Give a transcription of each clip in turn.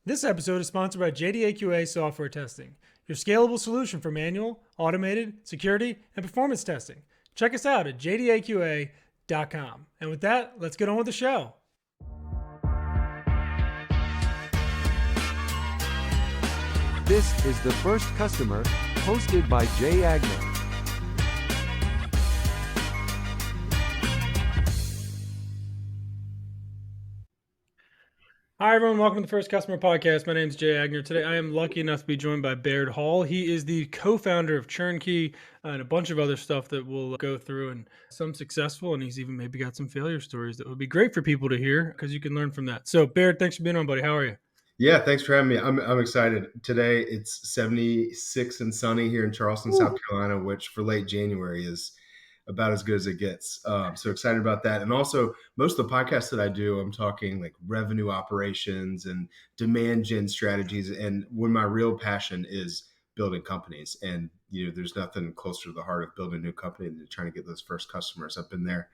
This episode is sponsored by JDAQA Software Testing, your scalable solution for manual, automated, security, and performance testing. Check us out at jdaqa.com. And with that, let's get on with the show. This is The First Customer, hosted by Jay Agner. Hi, everyone. Welcome to the First Customer Podcast. My name is Jay Agner. Today, I am lucky enough to be joined by Baird Hall. He is the co-founder of Churnkey and a bunch of other stuff that we'll go through, and some successful, and he's even maybe got some failure stories that would be great for people to hear because you can learn from that. So, Baird, thanks for being on, buddy. How are you? Yeah, thanks for having me. I'm excited. Today it's 76 and sunny here in Charleston, South Carolina, which for late January is about as good as it gets. So excited about that. And also, most of the podcasts that I do, I'm talking like revenue operations and demand gen strategies. And when my real passion is building companies, and there's nothing closer to the heart of building a new company than trying to get those first customers. I've been there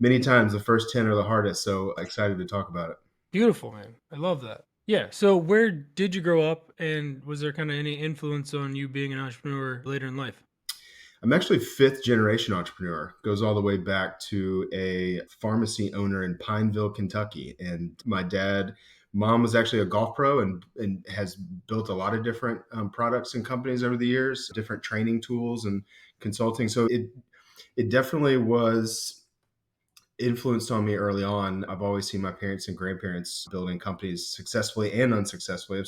many times. The first 10 are the hardest. So excited to talk about it. Beautiful, man. I love that. Yeah. So where did you grow up, and was there kind of any influence on you being an entrepreneur later in life? I'm actually fifth generation entrepreneur. Goes all the way back to a pharmacy owner in Pineville, Kentucky. And my mom was actually a golf pro and has built a lot of different products and companies over the years, different training tools and consulting. So it definitely was influenced on me early on. I've always seen my parents and grandparents building companies successfully and unsuccessfully,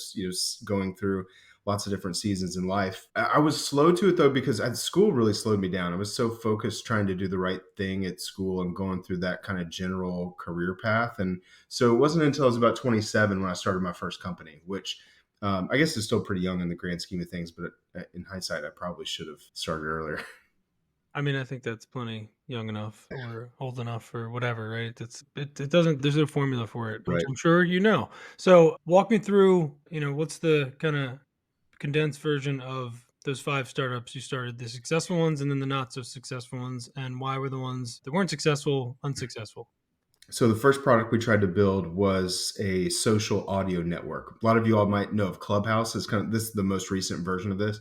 going through lots of different seasons in life. I was slow to it though, because school really slowed me down. I was so focused trying to do the right thing at school and going through that kind of general career path. And so it wasn't until I was about 27 when I started my first company, which I guess is still pretty young in the grand scheme of things, but in hindsight, I probably should have started earlier. I mean, I think that's plenty young enough or old enough or whatever, right? It doesn't, there's no formula for it, which Right. I'm sure you know. So walk me through, what's the kind of condensed version of those 5 startups you started, the successful ones and then the not so successful ones, and why were the ones that weren't successful unsuccessful? So the first product we tried to build was a social audio network. A lot of you all might know of Clubhouse. This is the most recent version of this,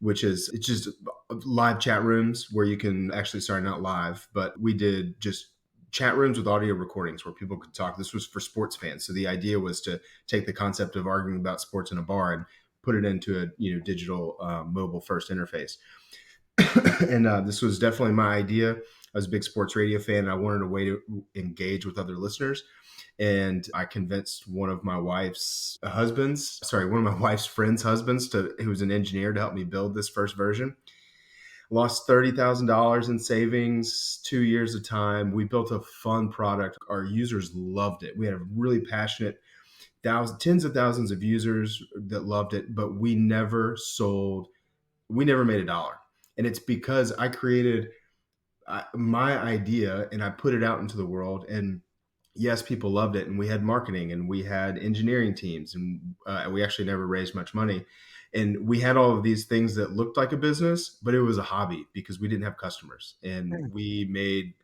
which is it's just live chat rooms where you can actually, sorry, not live, but we did just chat rooms with audio recordings where people could talk. This was for sports fans. So the idea was to take the concept of arguing about sports in a bar and put it into a digital mobile first interface. And this was definitely my idea. I was a big sports radio fan. And I wanted a way to engage with other listeners. And I convinced one of my wife's friend's husbands, who was an engineer, to help me build this first version. Lost $30,000 in savings, 2 years of time. We built a fun product. Our users loved it. We had a really passionate tens of thousands of users that loved it, but we never made a dollar. And it's because I created my idea and I put it out into the world. And yes, people loved it. And we had marketing and we had engineering teams, and we actually never raised much money. And we had all of these things that looked like a business, but it was a hobby because we didn't have customers. And we made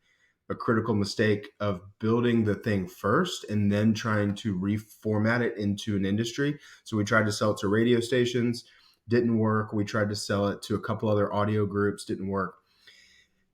a critical mistake of building the thing first and then trying to reformat it into an industry. So we tried to sell it to radio stations, didn't work. We tried to sell it to a couple other audio groups, didn't work.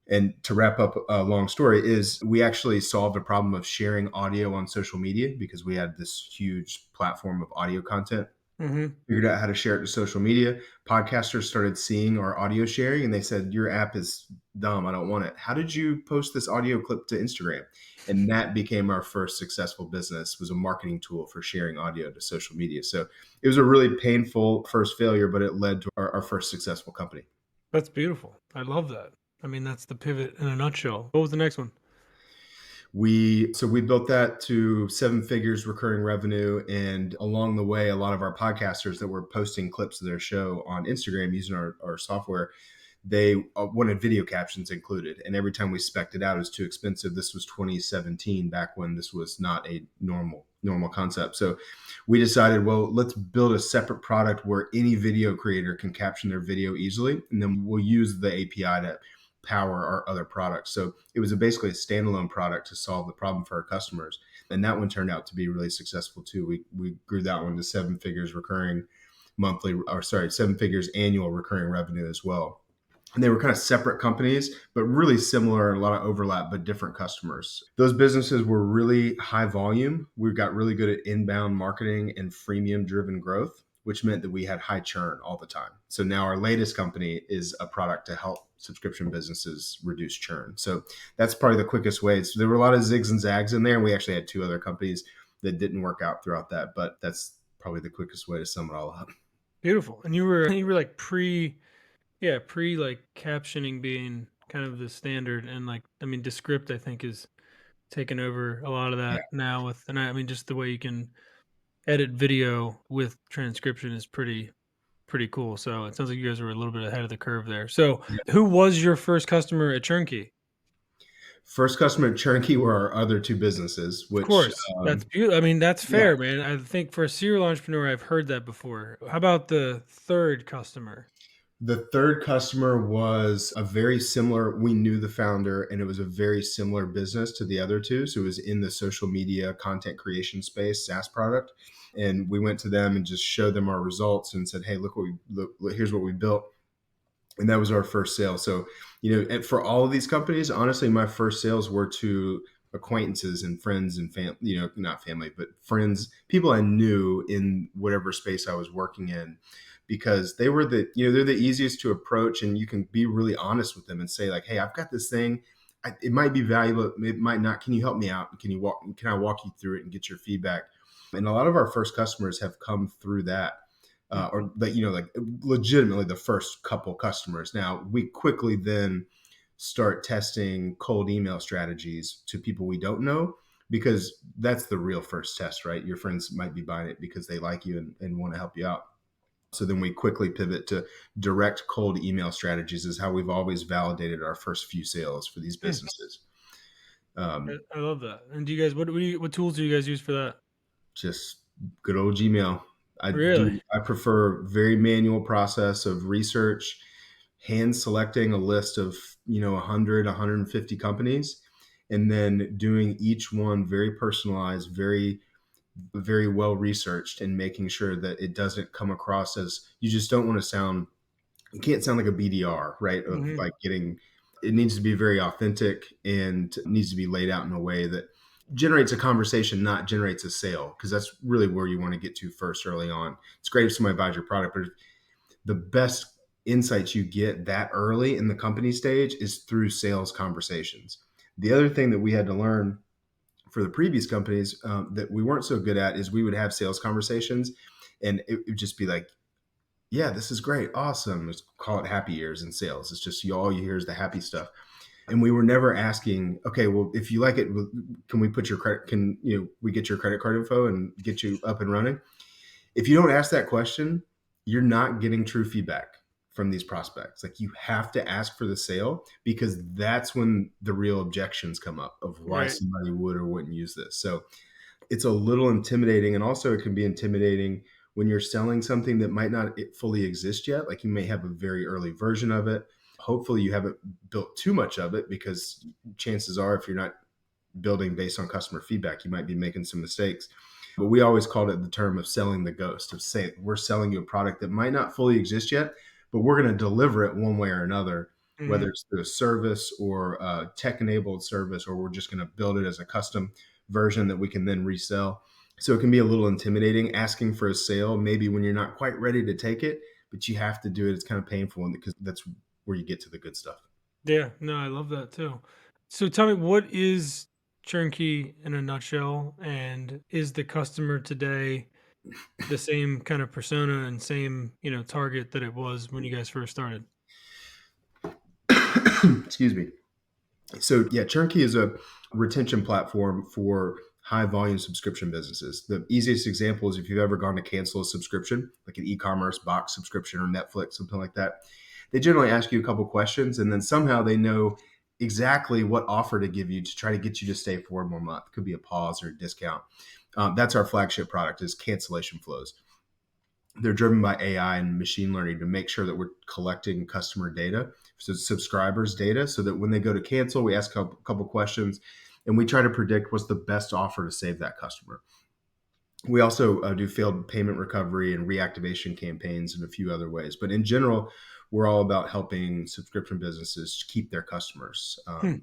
And to wrap up a long story, is we actually solved a problem of sharing audio on social media because we had this huge platform of audio content. Figured out how to share it to social media. Podcasters started seeing our audio sharing and they said, "Your app is dumb. I don't want it. How did you post this audio clip to Instagram?" And that became our first successful business, was a marketing tool for sharing audio to social media. So it was a really painful first failure, but it led to our first successful company. That's beautiful. I love that. I mean, that's the pivot in a nutshell. What was the next one? We built that to 7 figures recurring revenue. And along the way, a lot of our podcasters that were posting clips of their show on Instagram using our software, they wanted video captions included. And every time we spec'd it out, it was too expensive. This was 2017, back when this was not a normal concept. So we decided, well, let's build a separate product where any video creator can caption their video easily. And then we'll use the API to power our other products. So it was basically a standalone product to solve the problem for our customers. And that one turned out to be really successful too. We grew that one to 7 figures recurring monthly, or sorry, 7 figures annual recurring revenue as well. And they were kind of separate companies, but really similar, a lot of overlap, but different customers. Those businesses were really high volume. We got really good at inbound marketing and freemium driven growth, which meant that we had high churn all the time. So now our latest company is a product to help subscription businesses reduce churn. So that's probably the quickest way. So there were a lot of zigs and zags in there. And we actually had 2 other companies that didn't work out throughout that, but that's probably the quickest way to sum it all up. Beautiful. And you were like pre like captioning being kind of the standard, and like I mean Descript I think is taking over a lot of Yeah. that now with, and I mean just the way you can edit video with transcription is pretty cool. So it sounds like you guys were a little bit ahead of the curve there. So who was your first customer at Churnkey? First customer at Churnkey were our other 2 businesses, Of which, course. That's beautiful. I mean, that's yeah, fair, man. I think for a serial entrepreneur, I've heard that before. How about the third customer? the third customer was a very similar, we knew the founder, and it was a very similar business to the other 2. So it was in the social media content creation space, SaaS product. And we went to them and just showed them our results and said, hey, here's what we built. And that was our first sale. So, and for all of these companies, honestly, my first sales were to acquaintances and friends and not family, but friends, people I knew in whatever space I was working in, because they were they're the easiest to approach, and you can be really honest with them and say like, hey, I've got this thing. It might be valuable. It might not. Can you help me out? Can I walk you through it and get your feedback? And a lot of our first customers have come through that. Or that, like legitimately the first couple customers. Now we quickly then start testing cold email strategies to people we don't know, because that's the real first test, right? Your friends might be buying it because they like you and want to help you out. So then we quickly pivot to direct cold email strategies is how we've always validated our first few sales for these Hmm, businesses. I love that. And do you guys what tools do you guys use for that? Just good old Gmail. Really? I prefer very manual process of research, hand selecting a list of 100 150 companies, and then doing each one very personalized, very very well researched, and making sure that it doesn't come across as, you just don't want to sound, it can't sound like a BDR, right? Of Hmm. like getting, it needs to be very authentic and needs to be laid out in a way that generates a conversation, not generates a sale, because that's really where you want to get to first early on. It's great if somebody buys your product, but the best insights you get that early in the company stage is through sales conversations. The other thing that we had to learn for the previous companies that we weren't so good at is we would have sales conversations, and it would just be like, yeah, this is great, awesome. Let's call it happy years in sales. It's just all you hear is the happy stuff. And we were never asking, okay, well, if you like it, can we put your credit, we get your credit card info and get you up and running? If you don't ask that question, you're not getting true feedback from these prospects. Like, you have to ask for the sale, because that's when the real objections come up of why Right. somebody would or wouldn't use this. So it's a little intimidating. And also it can be intimidating when you're selling something that might not fully exist yet. Like, you may have a very early version of it. Hopefully you haven't built too much of it, because chances are, if you're not building based on customer feedback, you might be making some mistakes. But we always called it the term of selling the ghost, of saying, we're selling you a product that might not fully exist yet, but we're going to deliver it one way or another, Hmm. whether it's through a service or a tech enabled service, or we're just going to build it as a custom version that we can then resell. So it can be a little intimidating asking for a sale, maybe when you're not quite ready to take it, but you have to do it. It's kind of painful, because that's where you get to the good stuff. Yeah, no, I love that too. So tell me, what is Churnkey in a nutshell, and is the customer today the same kind of persona and same, target that it was when you guys first started? Excuse me. So yeah, Churnkey is a retention platform for high volume subscription businesses. The easiest example is if you've ever gone to cancel a subscription, like an e-commerce box subscription or Netflix, something like that. They generally ask you a couple questions, and then somehow they know exactly what offer to give you to try to get you to stay for one more month. Could be a pause or a discount. That's our flagship product, is cancellation flows. They're driven by AI and machine learning to make sure that we're collecting customer data, so subscribers data, so that when they go to cancel, we ask a couple questions, and we try to predict what's the best offer to save that customer. We also do failed payment recovery and reactivation campaigns and a few other ways. But in general, we're all about helping subscription businesses keep their customers, Hmm.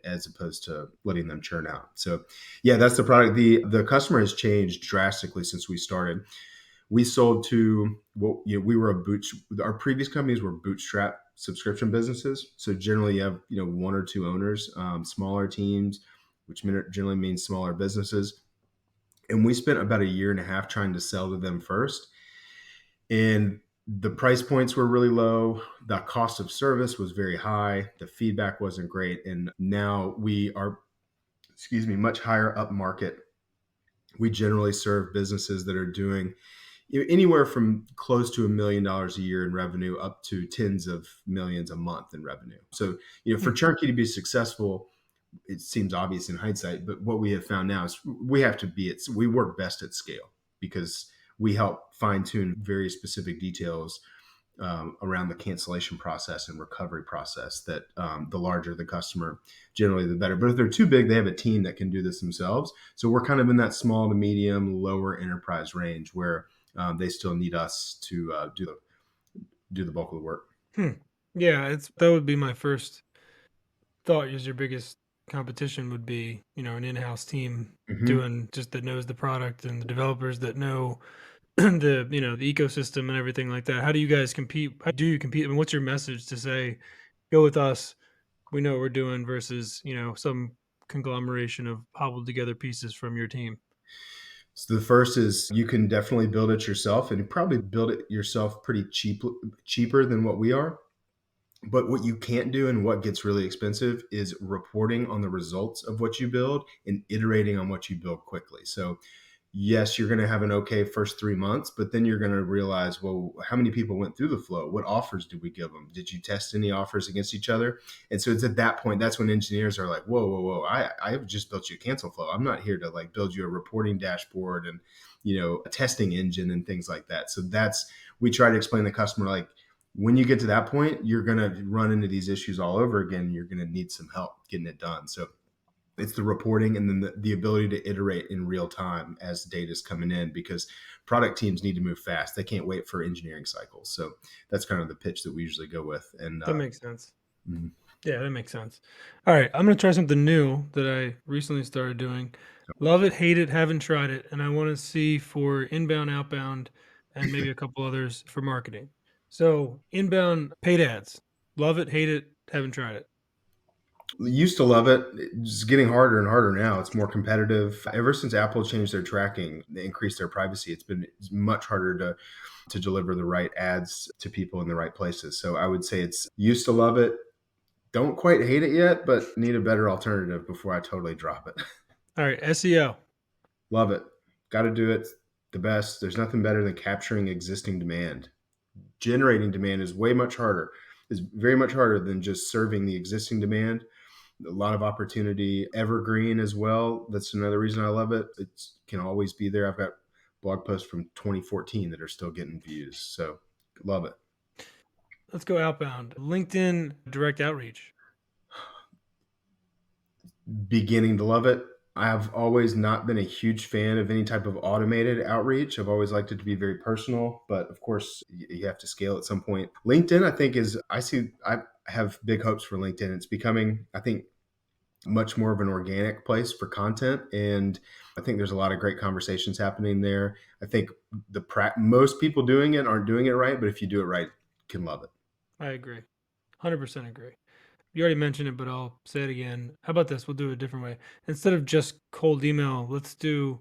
as opposed to letting them churn out. So, yeah, that's the product. The customer has changed drastically since we started. We sold to we were our previous companies were bootstrap subscription businesses. So generally, you have one or two owners, smaller teams, which generally means smaller businesses. And we spent about a year and a half trying to sell to them first. And the price points were really low. The cost of service was very high. The feedback wasn't great. And now we are, much higher up market. We generally serve businesses that are doing anywhere from close to $1 million a year in revenue up to tens of millions a month in revenue. So, for Hmm. Churnkey to be successful, it seems obvious in hindsight, but what we have found now is we work best at scale because we help fine tune very specific details around the cancellation process and recovery process that the larger the customer, generally the better. But if they're too big, they have a team that can do this themselves. So we're kind of in that small to medium, lower enterprise range where they still need us to do the bulk of the work. Hmm. Yeah, that would be my first thought. Is your biggest competition would be, an in-house team Mm-hmm. doing just that knows the product and the developers that know the ecosystem and everything like that. How do you guys compete? How do you compete? I mean, what's your message to say, go with us? We know what we're doing versus, some conglomeration of hobbled together pieces from your team. So the first is you can definitely build it yourself, and you probably build it yourself pretty cheaper than what we are. But what you can't do and what gets really expensive is reporting on the results of what you build and iterating on what you build quickly. So yes, you're going to have an okay first 3 months, but then you're going to realize, well, how many people went through the flow? What offers did we give them? Did you test any offers against each other? And so it's at that point, that's when engineers are like, whoa, whoa, whoa, I have just built you a cancel flow. I'm not here to like build you a reporting dashboard and, a testing engine and things like that. So we try to explain to the customer, like, when you get to that point, you're going to run into these issues all over again. You're going to need some help getting it done. So it's the reporting and then the ability to iterate in real time as data is coming in, because product teams need to move fast. They can't wait for engineering cycles. So that's kind of the pitch that we usually go with. And That makes sense. mhm. Yeah, that makes sense. All right, I'm gonna try something new that I recently started doing. Love it, hate it, haven't tried it, and I want to see for inbound, outbound, and maybe a couple others for marketing. So inbound paid ads. Love it, hate it, haven't tried it. Used to love it. It's getting harder and harder now. It's more competitive. Ever since Apple changed their tracking, they increased their privacy. It's much harder to deliver the right ads to people in the right places. So I would say it's used to love it. Don't quite hate it yet, but need a better alternative before I totally drop it. All right, SEO. Love it. Got to do it the best. There's nothing better than capturing existing demand. Generating demand is very much harder than just serving the existing demand. A lot of opportunity, evergreen as well. That's another reason I love it. It can always be there. I've got blog posts from 2014 that are still getting views. So love it. Let's go outbound. LinkedIn direct outreach. Beginning to love it. I've always not been a huge fan of any type of automated outreach. I've always liked it to be very personal, but of course, you have to scale at some point. LinkedIn, I have big hopes for LinkedIn. It's becoming, I think, much more of an organic place for content. And I think there's a lot of great conversations happening there. I think most people doing it aren't doing it right, but if you do it right, you can love it. I agree. 100% agree. You already mentioned it, but I'll say it again. How about this? We'll do it a different way. Instead of just cold email, let's do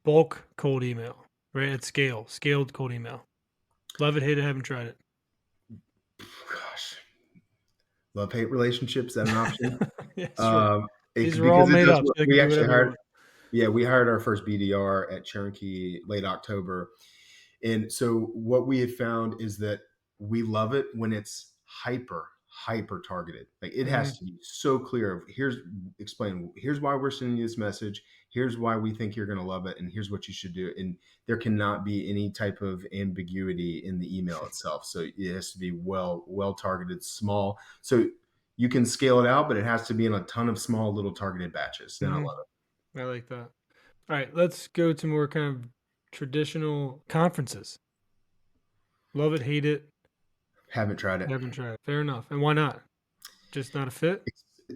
bulk cold email, right? At scale, scaled cold email. Love it, hate it, haven't tried Gosh, love hate relationships. Is that an option? it. Yeah, sure. These are all Because it made does up, so work. you can We do actually whatever you hired, want. yeah, we hired our first BDR at Churnkey late October. And so what we have found is that we love it when it's hyper targeted. Like it Hmm. has to be so clear of here's why we're sending you this message. Here's why we think you're going to love it. And here's what you should do. And there cannot be any type of ambiguity in the email itself. So it has to be well targeted, small. So You can scale it out, but it has to be in a ton of small little targeted batches. Then I Hmm. love it. I like that. All right, let's go to more kind of traditional conferences. Love it, hate it, Haven't tried it. haven't tried. Fair enough. And why not? Just not a fit?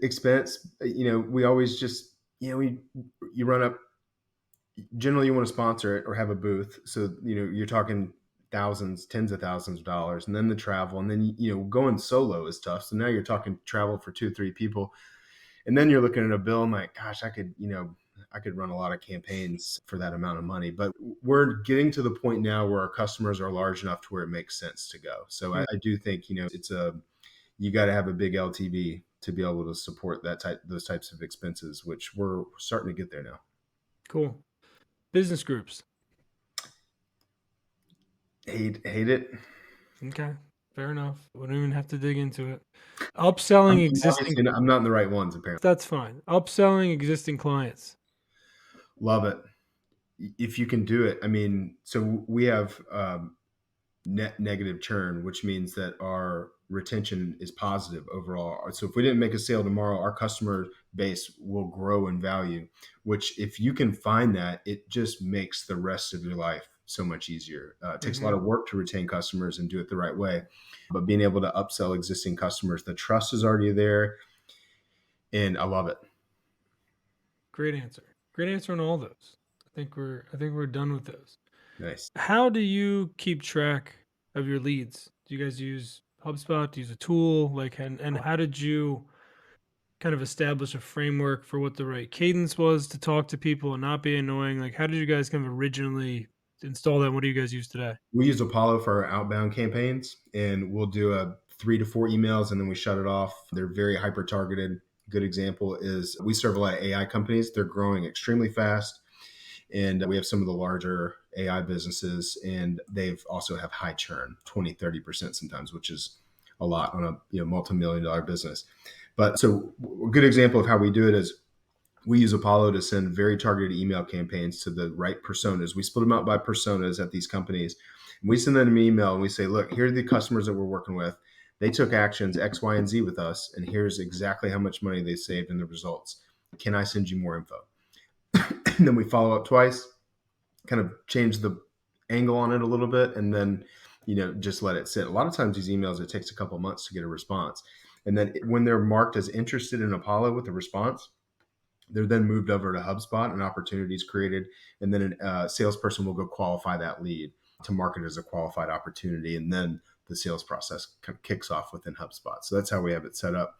Expense, we always just, you run up, generally you want to sponsor it or have a booth. So, you're talking thousands, tens of thousands of dollars, and then the travel, and then, going solo is tough. So now you're talking travel for 2, 3 people. And then you're looking at a bill and like, gosh, I could run a lot of campaigns for that amount of money. But we're getting to the point now where our customers are large enough to where it makes sense to go. So I do think, you got to have a big LTV to be able to support those types of expenses, which we're starting to get there now. Cool. Business groups. Hate it. Okay. Fair enough. We don't even have to dig into it. Upselling existing, I'm not in the right ones, apparently. that's fine. Upselling existing clients. Love it. If you can do it. I mean, so we have net negative churn, which means that our retention is positive overall. So if we didn't make a sale tomorrow, our customer base will grow in value, which if you can find that, it just makes the rest of your life so much easier. It takes a lot Hmm. of work to retain customers and do it the right way, but being able to upsell existing customers, the trust is already there, and I love it. Great answer. Great answer on all those. I think we're done with those. Nice. How do you keep track of your leads? Do you guys use HubSpot? Do you use a tool? Like, and how did you kind of establish a framework for what the right cadence was to talk to people and not be annoying? Like, how did you guys kind of originally install that? And what do you guys use today? We use Apollo for our outbound campaigns, and we'll do a 3 to 4 emails and then we shut it off. They're very hyper targeted. Good example is we serve a lot of AI companies. They're growing extremely fast, and we have some of the larger AI businesses, and they've also have high churn, 20, 30% sometimes, which is a lot on a multi-million-dollar business. But so a good example of how we do it is we use Apollo to send very targeted email campaigns to the right personas. We split them out by personas at these companies. And we send them an email and we say, look, here are the customers that we're working with. They took actions X, Y, and Z with us, and here's exactly how much money they saved in the results. Can I send you more info? And then we follow up twice, kind of change the angle on it a little bit, and then just let it sit. A lot of times these emails, it takes a couple of months to get a response. And then when they're marked as interested in Apollo with a response, they're then moved over to HubSpot, and opportunities created, and then a salesperson will go qualify that lead to market as a qualified opportunity, and then the sales process kind of kicks off within HubSpot. So that's how we have it set up.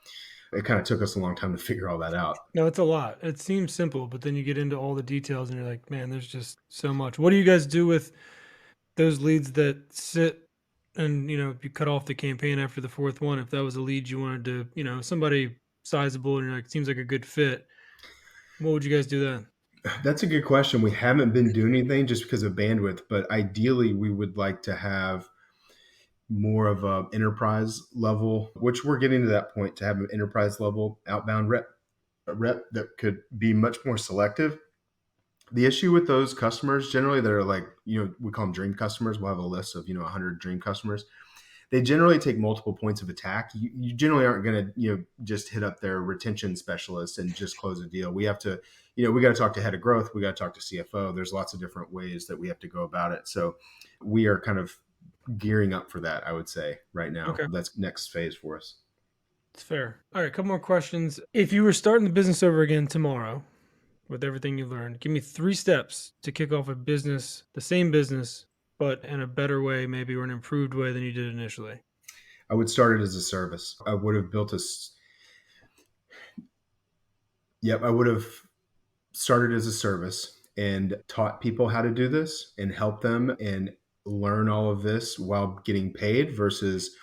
It kind of took us a long time to figure all that out. No, it's a lot. It seems simple, but then you get into all the details and you're like, man, there's just so much. What do you guys do with those leads that sit and, you cut off the campaign after the fourth one? If that was a lead you wanted to, somebody sizable and you're like, seems like a good fit, what would you guys do then? That's a good question. We haven't been doing anything just because of bandwidth, but ideally we would like to have more of a enterprise level, which we're getting to that point, to have an enterprise level outbound rep that could be much more selective. The issue with those customers generally that are like, we call them dream customers. We'll have a list of, 100 dream customers. They generally take multiple points of attack. You generally aren't going to, just hit up their retention specialist and just close a deal. We have to, we got to talk to head of growth. We got to talk to CFO. There's lots of different ways that we have to go about it. So we are kind of gearing up for that, I would say, right now. Okay. That's next phase for us. It's fair. All right, a couple more questions. If you were starting the business over again tomorrow with everything you learned, give me 3 steps to kick off a business, the same business, but in a better way, maybe, or an improved way than you did initially. I would start it as a service. I would have built I would have started as a service and taught people how to do this and help them and learn all of this while getting paid versus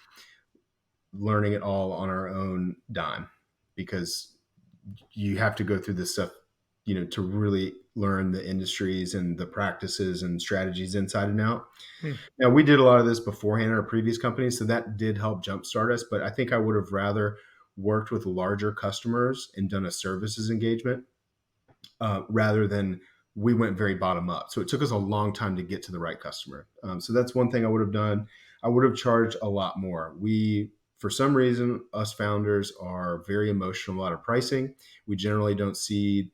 learning it all on our own dime, because you have to go through this stuff, to really learn the industries and the practices and strategies inside and out. Hmm. Now, we did a lot of this beforehand in our previous companies, so that did help jumpstart us. But I think I would have rather worked with larger customers and done a services engagement rather than we went very bottom up. So it took us a long time to get to the right customer. So that's one thing I would have done. I would have charged a lot more. We For some reason, us founders are very emotional about our pricing. We generally don't see,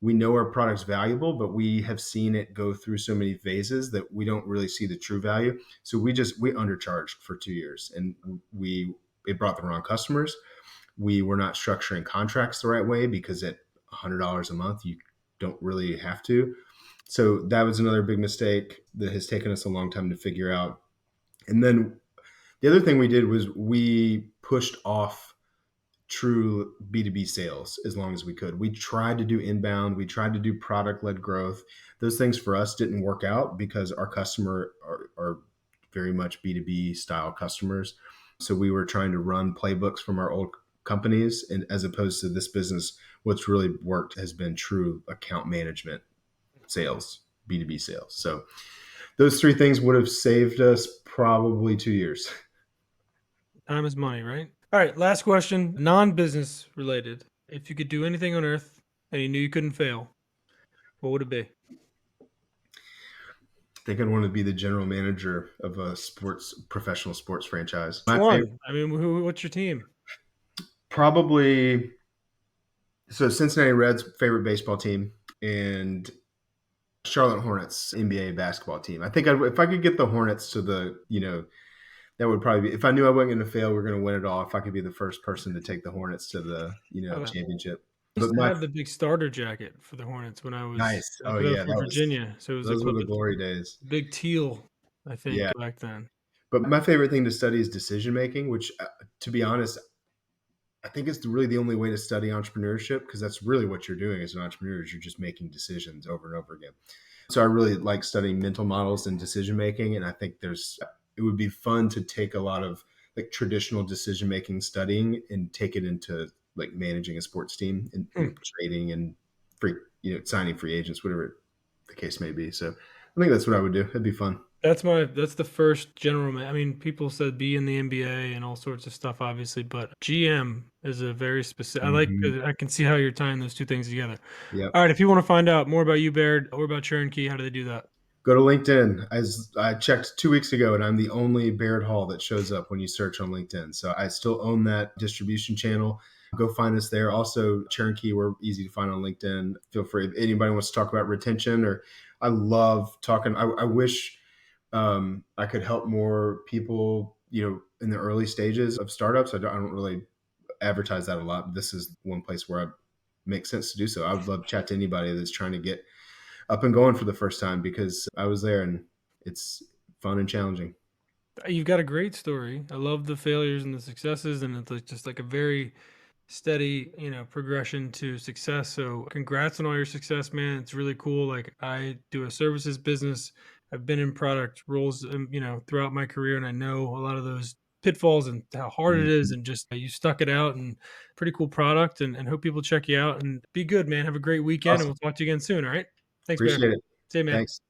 we know our product's valuable, but we have seen it go through so many phases that we don't really see the true value. So we undercharged for 2 years, and it brought the wrong customers. We were not structuring contracts the right way, because at $100 a month, you don't really have to. So that was another big mistake that has taken us a long time to figure out. And then the other thing we did was we pushed off true B2B sales as long as we could. We tried to do inbound, we tried to do product led growth. Those things for us didn't work out because our customer are very much B2B style customers. So we were trying to run playbooks from our old companies, and as opposed to this business, what's really worked has been true account management sales, B2B sales. So those three things would have saved us probably 2 years. Time is money, right? All right, last question, non-business related. If you could do anything on earth and you knew you couldn't fail, what would it be? I think I'd want to be the general manager of a professional sports franchise. Which My favorite, one? I mean, what's your team? probably, so Cincinnati Reds favorite baseball team, and Charlotte Hornets NBA basketball team. I think if I could get the Hornets to that would probably be, if I knew I wasn't going to fail, we're going to win it all. If I could be the first person to take the Hornets to the, I championship. used But to my have the big starter jacket for the Hornets when I was nice. I Oh played yeah, for Virginia, so it was those were the a glory days. big teal, I think, Yeah. back then. But my favorite thing to study is decision making, which, to be honest, I think it's really the only way to study entrepreneurship, because that's really what you're doing as an entrepreneur, is you're just making decisions over and over again. So I really like studying mental models and decision making, and I think it would be fun to take a lot of like traditional decision making studying and take it into like managing a sports team and trading and signing free agents, whatever the case may be. So I think that's what I would do. It'd be fun. That's the first I mean, people said be in the NBA and all sorts of stuff, obviously, but GM is a very specific. Mhm. I can see how you're tying those two things together. Yep. All right, if you want to find out more about you, Baird, or about Churnkey, how do they do that? Go to LinkedIn. As I checked 2 weeks ago, and I'm the only Baird Hall that shows up when you search on LinkedIn. So I still own that distribution channel. Go find us there. Also, Churnkey, we're easy to find on LinkedIn. Feel free. If anybody wants to talk about retention, or I love talking. I wish I could help more people, in the early stages of startups. I don't really advertise that a lot, but this is one place where it makes sense to do so. I would love to chat to anybody that's trying to get up and going for the first time, because I was there and it's fun and challenging. You've got a great story. I love the failures and the successes, and it's like just like a very steady, progression to success. So congrats on all your success, man. It's really cool. Like I do a services business. I've been in product roles, throughout my career, and I know a lot of those pitfalls and how hard it is. Mhm. And just you stuck it out, and pretty cool product. And hope people check you out. And be good, man. Have a great weekend, and Awesome. we'll talk to you again soon. All right. Thanks, Bear. Appreciate it. See you, man. Thanks.